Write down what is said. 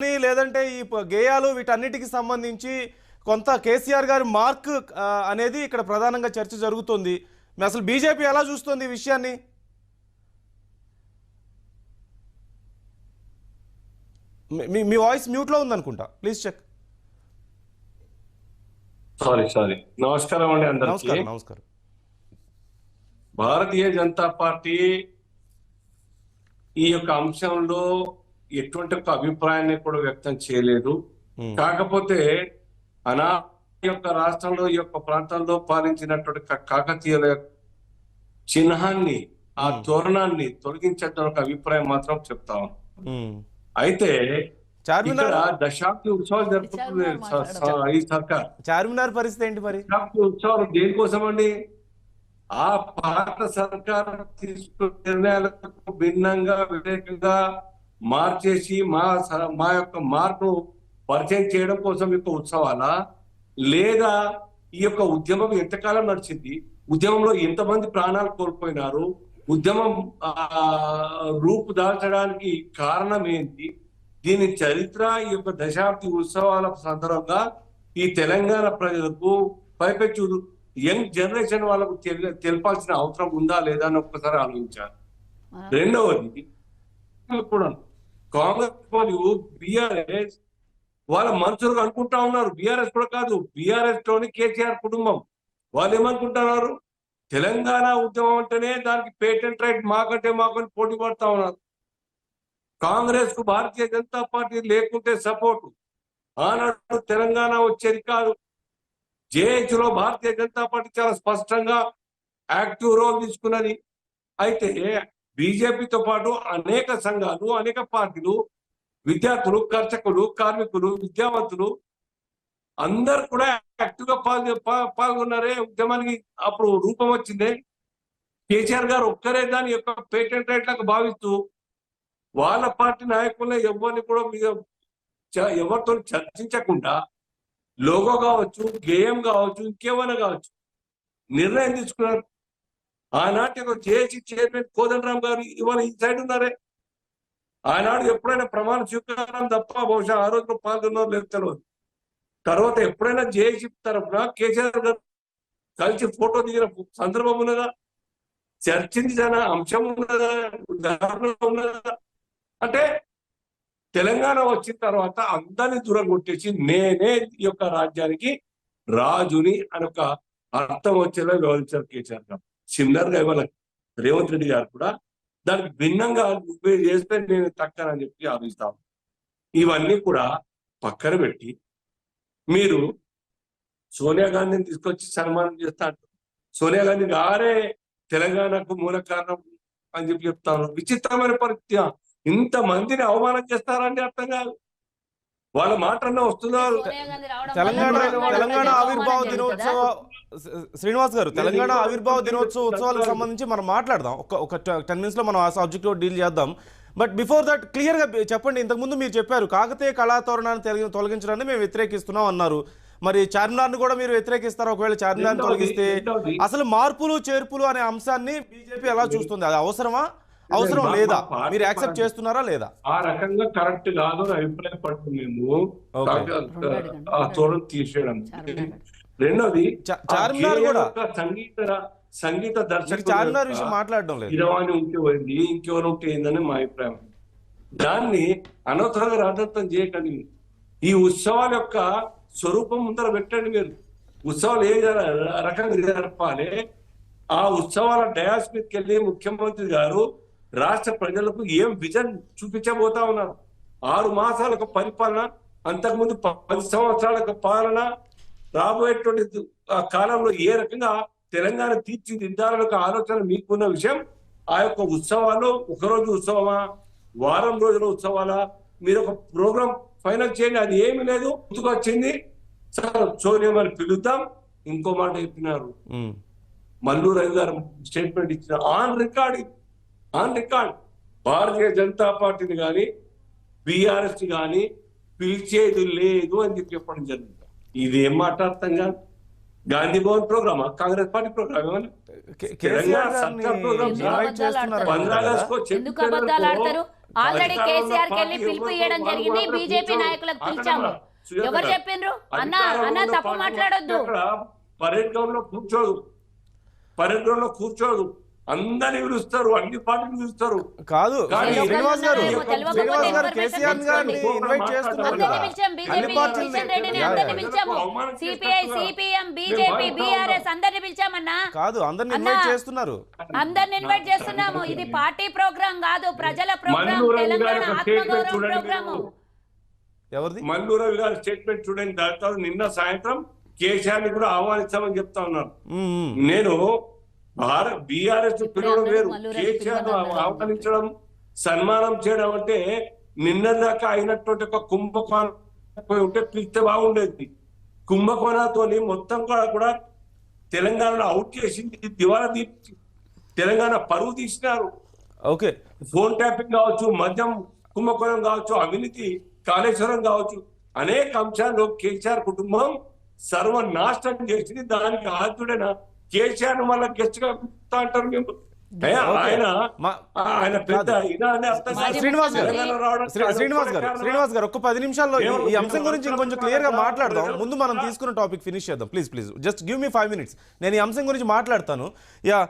లేదంటే ఈ గేయాలు వీటన్నిటికి సంబంధించి కొంత కేసీఆర్ గారి మార్క్ అనేది ఇక్కడ ప్రధానంగా చర్చ జరుగుతుంది. అసలు బీజేపీ ఎలా చూస్తుంది ఈ విషయాన్ని? మీ వాయిస్ మ్యూట్ లో ఉందనుకుంటా, ప్లీజ్ చెక్. సారీ నమస్కారం అండి అందరికీ. నమస్కారం. భారతీయ జనతా పార్టీ ఈ యొక్క అంశంలో ఎటువంటి ఒక అభిప్రాయాన్ని కూడా వ్యక్తం చేయలేదు. కాకపోతే యొక్క రాష్ట్రంలో ఈ యొక్క ప్రాంతంలో పాలించినటువంటి కాకతీయుల చిహ్నాన్ని, ఆ తోరణాన్ని తొలగించేద్దాం ఒక అభిప్రాయం మాత్రం చెప్తాం. అయితే ఇక్కడ దశాబ్ది ఉత్సవాలు జరుపుతుంది ఈ సర్కార్. చార్మినార్ పరిస్థితి ఏంటి మరి? దశాబ్ది ఉత్సవాలు దేనికోసం అండి? ఆ పాత సర్కార్ తీసుకున్న నిర్ణయాలకు భిన్నంగా వ్యతిరేకంగా మార్చేసి మా యొక్క మార్పును పరిచయం చేయడం కోసం యొక్క ఉత్సవాలా, లేదా ఈ యొక్క ఉద్యమం ఎంతకాలం నడిచింది, ఉద్యమంలో ఎంతమంది ప్రాణాలు కోల్పోయినారు, ఉద్యమం రూపు దాల్చడానికి కారణం ఏంటి, దీని చరిత్ర ఈ యొక్క దశాబ్ది ఉత్సవాల సందర్భంగా ఈ తెలంగాణ ప్రజలకు పైపెచ్చు యంగ్ జనరేషన్ వాళ్ళకు తెలపాల్సిన అవసరం ఉందా లేదా అని ఒక్కసారి ఆలోచించారు. రెండవది కూడా కాంగ్రెస్ మరియు బిఆర్ఎస్ వాళ్ళ మనుషులు అనుకుంటా ఉన్నారు, బిఆర్ఎస్ కూడా కాదు, బిఆర్ఎస్ లోని కేసీఆర్ కుటుంబం వాళ్ళు ఏమనుకుంటున్నారు, తెలంగాణ ఉద్యమం అంటేనే దానికి పేటెంట్ రైట్ మాకంటే మాకు పోటీ పడతా ఉన్నారు. కాంగ్రెస్ కు భారతీయ జనతా పార్టీ లేకుంటే సపోర్టు ఆనాడు తెలంగాణ వచ్చేది కాదు. జేహెచ్ లో భారతీయ జనతా పార్టీ చాలా స్పష్టంగా యాక్టివ్ రోల్ తీసుకున్నది. అయితే బీజేపీతో పాటు అనేక సంఘాలు, అనేక పార్టీలు, విద్యార్థులు, కర్షకులు, కార్మికులు, విద్యావంతులు అందరు కూడా యాక్టివ్ గా పాల్గొన్నారే ఉద్యమానికి. అప్పుడు రూపం వచ్చిందే. కేసీఆర్ గారు ఒక్కరే దాని యొక్క పేటెంట్ రైట్లకు భావిస్తూ వాళ్ళ పార్టీ నాయకులే ఎవరిని కూడా ఎవరితో చర్చించకుండా లోగో కావచ్చు, గేయం కావచ్చు, ఇంకేమైనా కావచ్చు నిర్ణయం తీసుకున్నారు. ఆనాటి జేఏసీ చైర్మన్ కోదండరామ్ గారు ఇవాళ ఈ సైడ్ ఉన్నారే. ఆనాడు ఎప్పుడైనా ప్రమాణ స్వీకారం తప్ప బహుశా ఆ రోజులో పాల్గొన్నారు లేదు తెలియదు. తర్వాత ఎప్పుడైనా జేఏసీ తరఫున కేసీఆర్ గారు కలిసి ఫోటో దిగిన సందర్భం ఉన్నదా, చర్చించిన అంశం ఉన్నదా, ఉదాహరణ ఉన్నదా? అంటే తెలంగాణ వచ్చిన తర్వాత అందరినీ దూరం కొట్టేసి నేనే ఈ యొక్క రాజ్యానికి రాజుని అని ఒక అర్థం వచ్చేలా వివరించారు కేసీఆర్ గారు. సిమిలర్ గా ఇవాళ రేవంత్ రెడ్డి గారు కూడా దానికి భిన్నంగా నువ్వే చేస్తే నేను తక్కనని చెప్పి ఆలోచిస్తాను. ఇవన్నీ కూడా పక్కన పెట్టి మీరు సోనియా గాంధీని తీసుకొచ్చి సన్మానం చేస్తా, సోనియా గాంధీ గారే తెలంగాణకు మూల కారణం అని చెప్పి చెప్తాను. విచిత్రమైన పరిస్థితి. ఇంత మందిని అవమానం చేస్తారండి, అర్థం కాదు. వాళ్ళ మాటల్లో వస్తున్నారు. తెలంగాణ ఆవిర్భావ దినోత్సవ శ్రీనివాస్ గారు, తెలంగాణ ఆవిర్భావ దినోత్సవ ఉత్సవాలకు సంబంధించి మనం మాట్లాడదాం. ఒక 10 minutes లో మనం ఆ సబ్జెక్ట్ డీల్ చేద్దాం. బట్ బిఫోర్ దట్ క్లియర్ గా చెప్పండి. ఇంతకుముందు మీరు చెప్పారు కాకతీయ కళాతోరణాన్ని తొలగించడాన్ని మేము వ్యతిరేకిస్తున్నాం అన్నారు. మరి చార్మినార్ ను కూడా మీరు వ్యతిరేకిస్తారా? ఒకవేళ చార్మినార్ తొలగిస్తే అసలు మార్పులు చేర్పులు అనే అంశాన్ని బీజేపీ ఎలా చూస్తుంది? అది అవసరం లేదా? మీరు యాక్సెప్ట్ చేస్తున్నారా లేదా? ఆ రకంగా కరెక్ట్ కాదు అని అభిప్రాయపడుతుంది మేము ఆ తోరణం తీసేయడం. రెండోది చార్మినార్ కూడా సంగీత దర్శకుడు చార్మినార్ విషయం మాట్లాడడం లేదు. ఇరవాణి ఉంటే పోయింది, ఇంకెవరు ఉంటే ఏందని మా అభిప్రాయం. దాన్ని అనవసరంగా రాజత్వం చేయకండి. ఈ ఉత్సవాల యొక్క స్వరూపం ముందర పెట్టండి. మీరు ఉత్సవాలు ఏ రకంగా జరపాలి, ఆ ఉత్సవాల డయాస్ మీదకి వెళ్ళి ముఖ్యమంత్రి గారు రాష్ట్ర ప్రజలకు ఏం విజన్ చూపించబోతా ఉన్నారు. 6 మాసాలకు పరిపాలన, అంతకుముందు 10 సంవత్సరాలకు పాలన, రాబోయేటువంటి కాలంలో ఏ రకంగా తెలంగాణ తీర్చిదిద్దాలని ఒక ఆలోచన మీకున్న విషయం. ఆ యొక్క ఉత్సవాలు ఒకరోజు ఉత్సవమా, వారం రోజుల ఉత్సవాలా, మీరు ఒక ప్రోగ్రామ్ ఫైనల్ చేయండి. అది ఏమి లేదు, గుర్తుకొచ్చింది సోనియా గారిని పిలుద్దాం. ఇంకో మాట చెప్పినారు, మల్లు రవి గారు స్టేట్మెంట్ ఇచ్చిన ఆన్ రికార్డ్ భారతీయ జనతా పార్టీని కానీ బీఆర్ఎస్ కానీ పిలిచేది లేదు అని చెప్పడం జరిగింది. ఇది ఏం మాట్లాడతాం? గాంధీ భవన్ ప్రోగ్రామా, కాంగ్రెస్ పార్టీ ప్రోగ్రామ్ ఏమన్నా? ఎందుకు అబద్ధాలు ఆడతారు? ఆల్రెడీ అధికారంలో కేసీఆర్ కి వెళ్ళి పార్టీ పిలుపు ఎవరు ఇవ్వడం వాళ్ళు జరిగింది, మాత్రం బీజేపీ కూర్చోరు. నాయకులకు అక్కడ పిలిచాము. సుజాత ఎవరు గారు, చెప్పిండ్రు? అన్న అధికారంలో ఉన్న తప్పు పార్టీ మాట్లాడొద్దు. అక్కడ పరేడ్ గ్రౌండ్ లో కూర్చోదు, పరేడ్ గ్రౌండ్ లో కూర్చోదు, అందరిని పిలుస్తారు, అన్ని పార్టీలు పిలుస్తారు. కాదు కానీ శ్రీనివాస్ గారు, ఏమో తెలియకపోతే శ్రీనివాస్ గారు information కేసీఆర్ గారిని తెలుసుకోండి. ఇన్వైట్ చేస్తున్నారు అందరినీ కదా. పిలిచాం, అన్ని బీజేపీ పార్టీలు కిషన్ రెడ్డిని అందరినీ పిలిచాము, సిపిఐ, సిపిఎం, బీజేపీ, బీఆర్ఎస్ అందరినీ పిలిచామన్నా. కాదు అందరిని అన్నా, ఇన్వైట్ చేస్తున్నారు. అందరిని ఇన్వైట్ చేస్తున్నాము. ఇది పార్టీ ప్రోగ్రామ్ కాదు, ప్రజల ప్రోగ్రామ్, మల్లు రవి తెలంగాణ గారి ఒక ఆత్మగౌరవం స్టేట్మెంట్ చూడండి ప్రోగ్రాము. మీరు. ఎవరిది? మల్లు రవి గారి స్టేట్మెంట్ చూడండి. దాని తర్వాత నిన్న సాయంత్రం కేసీఆర్ ని కూడా ఆహ్వానిస్తామని చెప్తా ఉన్నారు. నేను బీఆర్ఎస్ పిలవడం వేరు, కేసీఆర్ ఆహ్వానించడం, సన్మానం చేయడం అంటే నిన్నదాకా అయినటువంటి ఒక కుంభకోణం ఉంటే పిలిస్తే బాగుండేది. కుంభకోణాతోని మొత్తం కూడా తెలంగాణలో అవుట్ చేసింది, దివాలా తీసి తెలంగాణ పరువు తీసినారు. ఓకే, ఫోన్ ట్యాపింగ్ కావచ్చు, మద్యం కుంభకోణం కావచ్చు, అవినీతి, కాళేశ్వరం కావచ్చు, అనేక అంశాల్లో కేసీఆర్ కుటుంబం సర్వనాశనం చేసింది. దానికి ఆద్యుడైన కేసీఆర్ మళ్ళీ గెస్ట్ గా పిలుస్తా అంటారు మేము. ఆయన పెద్ద శ్రీనివాస్ గారు, శ్రీనివాస్ గారు ఒక్క 10 నిమిషాల్లో ఈ అంశం గురించి ఇంకొంచెం క్లియర్ గా మాట్లాడదాం. ముందు మనం తీసుకున్న టాపిక్ ఫినిష్ చేద్దాం. Please just give me 5 minutes. నేను ఈ అంశం గురించి మాట్లాడతాను. యా